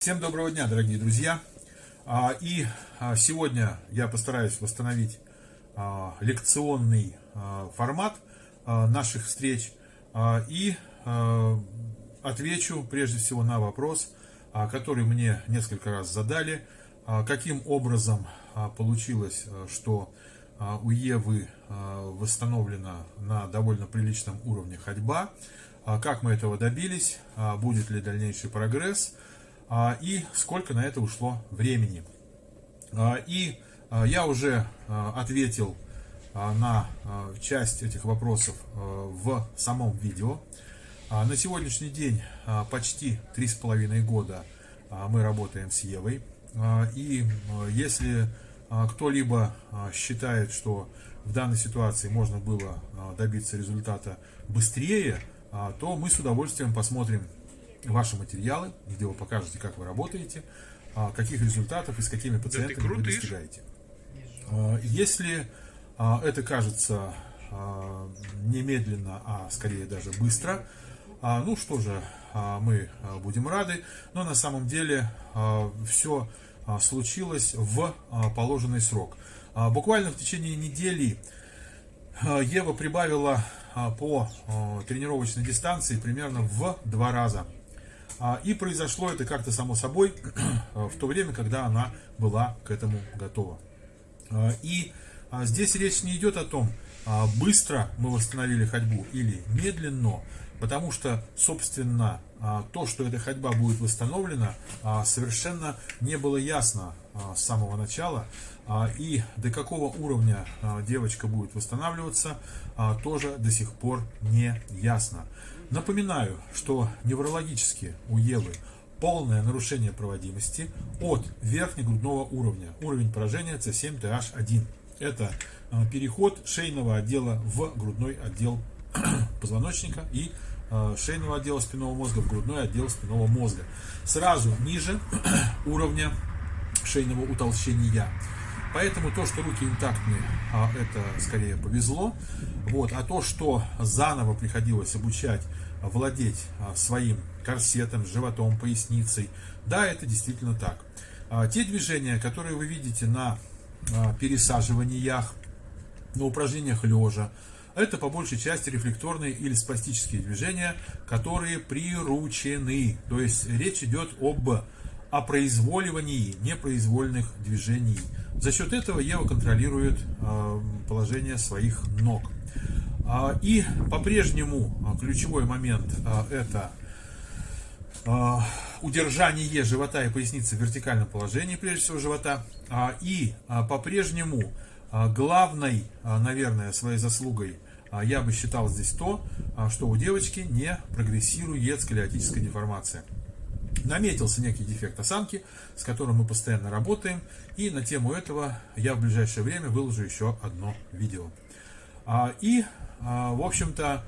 Всем доброго дня, дорогие друзья. Сегодня я постараюсь восстановить лекционный формат наших встреч и отвечу прежде всего на вопрос, который мне несколько раз задали, каким образом получилось, что у Евы восстановлена на довольно приличном уровне ходьба, как мы этого добились, будет ли дальнейший прогресс и сколько на это ушло времени. Я уже ответил на часть этих вопросов в самом видео. На сегодняшний день почти 3,5 года мы работаем с Евой. И если кто-либо считает, что в данной ситуации можно было добиться результата быстрее, то мы с удовольствием посмотрим ваши материалы, где вы покажете, как вы работаете, каких результатов и с какими пациентами вы достигаете. Если это кажется немедленно, а скорее даже быстро, ну что же, мы будем рады, но на самом деле все случилось в положенный срок. Буквально в течение недели Ева прибавила по тренировочной дистанции примерно в 2 раза. И произошло это как-то само собой в то время, когда она была к этому готова. И здесь речь не идет о том, быстро мы восстановили ходьбу или медленно, потому что, собственно, то, что эта ходьба будет восстановлена, совершенно не было ясно с самого начала. И до какого уровня девочка будет восстанавливаться, тоже до сих пор не ясно. Напоминаю, что неврологически у Евы полное нарушение проводимости от верхнегрудного уровня. Уровень поражения C7-TH1. Это переход шейного отдела в грудной отдел позвоночника и шейного отдела спинного мозга в грудной отдел спинного мозга. Сразу ниже уровня шейного утолщения. Поэтому то, что руки интактные, это скорее повезло. А то, что заново приходилось обучать владеть своим корсетом, животом, поясницей, да, это действительно так. Те движения, которые вы видите на пересаживаниях, на упражнениях лежа, это по большей части рефлекторные или спастические движения, которые приручены. То есть речь идет об опроизволивании непроизвольных движений. За счет этого Ева контролирует положение своих ног. И по-прежнему ключевой момент это удержание живота и поясницы в вертикальном положении, прежде всего живота. И по-прежнему главной, наверное, своей заслугой я бы считал здесь то, что у девочки не прогрессирует сколиотическая деформация. Наметился некий дефект осанки, с которым мы постоянно работаем, и на тему этого я в ближайшее время выложу еще одно видео. В общем-то,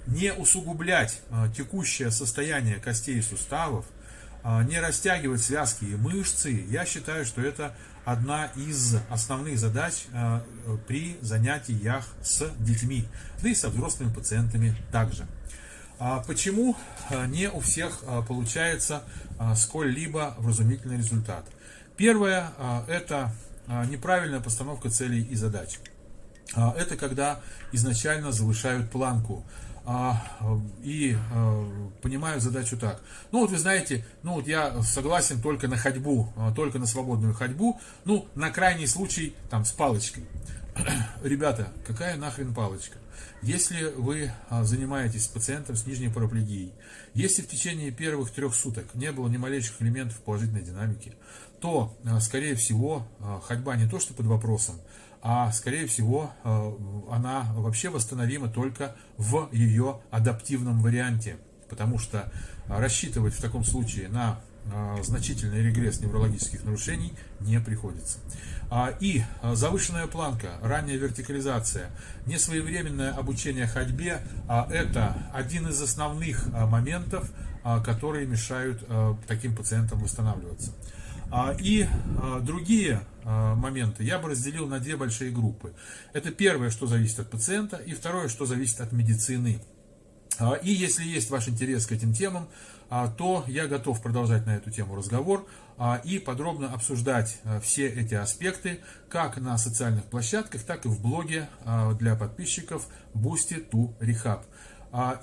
не усугублять текущее состояние костей и суставов, не растягивать связки и мышцы, я считаю, что это одна из основных задач при занятиях с детьми, да и со взрослыми пациентами также. Почему не у всех получается сколь-либо вразумительный результат? Первое – это неправильная постановка целей и задач. Это когда изначально завышают планку и понимают задачу так. Вы знаете, я согласен только на ходьбу, только на свободную ходьбу, на крайний случай там с палочкой. Ребята, какая нахрен палочка? Если вы занимаетесь с пациентом с нижней параплегией, если в течение первых 3 суток не было ни малейших элементов положительной динамики, то, скорее всего, ходьба не то что под вопросом, а, скорее всего, она вообще восстановима только в ее адаптивном варианте, потому что рассчитывать в таком случае на значительный регресс неврологических нарушений не приходится. И завышенная планка, ранняя вертикализация, несвоевременное обучение ходьбе – это один из основных моментов, которые мешают таким пациентам восстанавливаться. И другие моменты я бы разделил на 2 большие группы. Это первое, что зависит от пациента, и второе, что зависит от медицины. И если есть ваш интерес к этим темам, то я готов продолжать на эту тему разговор и подробно обсуждать все эти аспекты как на социальных площадках, так и в блоге для подписчиков Boosty to Rehab.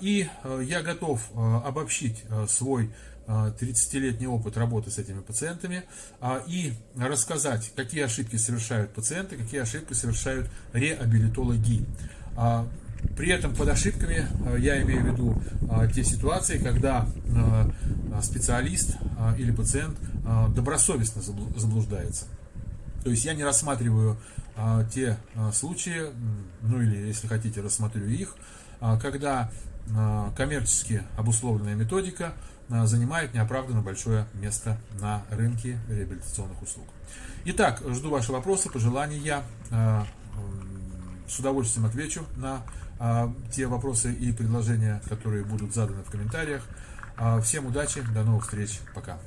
И я готов обобщить свой 30-летний опыт работы с этими пациентами и рассказать, какие ошибки совершают пациенты, какие ошибки совершают реабилитологи. При этом под ошибками я имею в виду те ситуации, когда специалист или пациент добросовестно заблуждается. То есть я не рассматриваю те случаи, ну или если хотите, рассмотрю их, когда коммерчески обусловленная методика занимает неоправданно большое место на рынке реабилитационных услуг. Итак, жду ваши вопросы, пожелания. С удовольствием отвечу на те вопросы и предложения, которые будут заданы в комментариях. Всем удачи, до новых встреч, пока.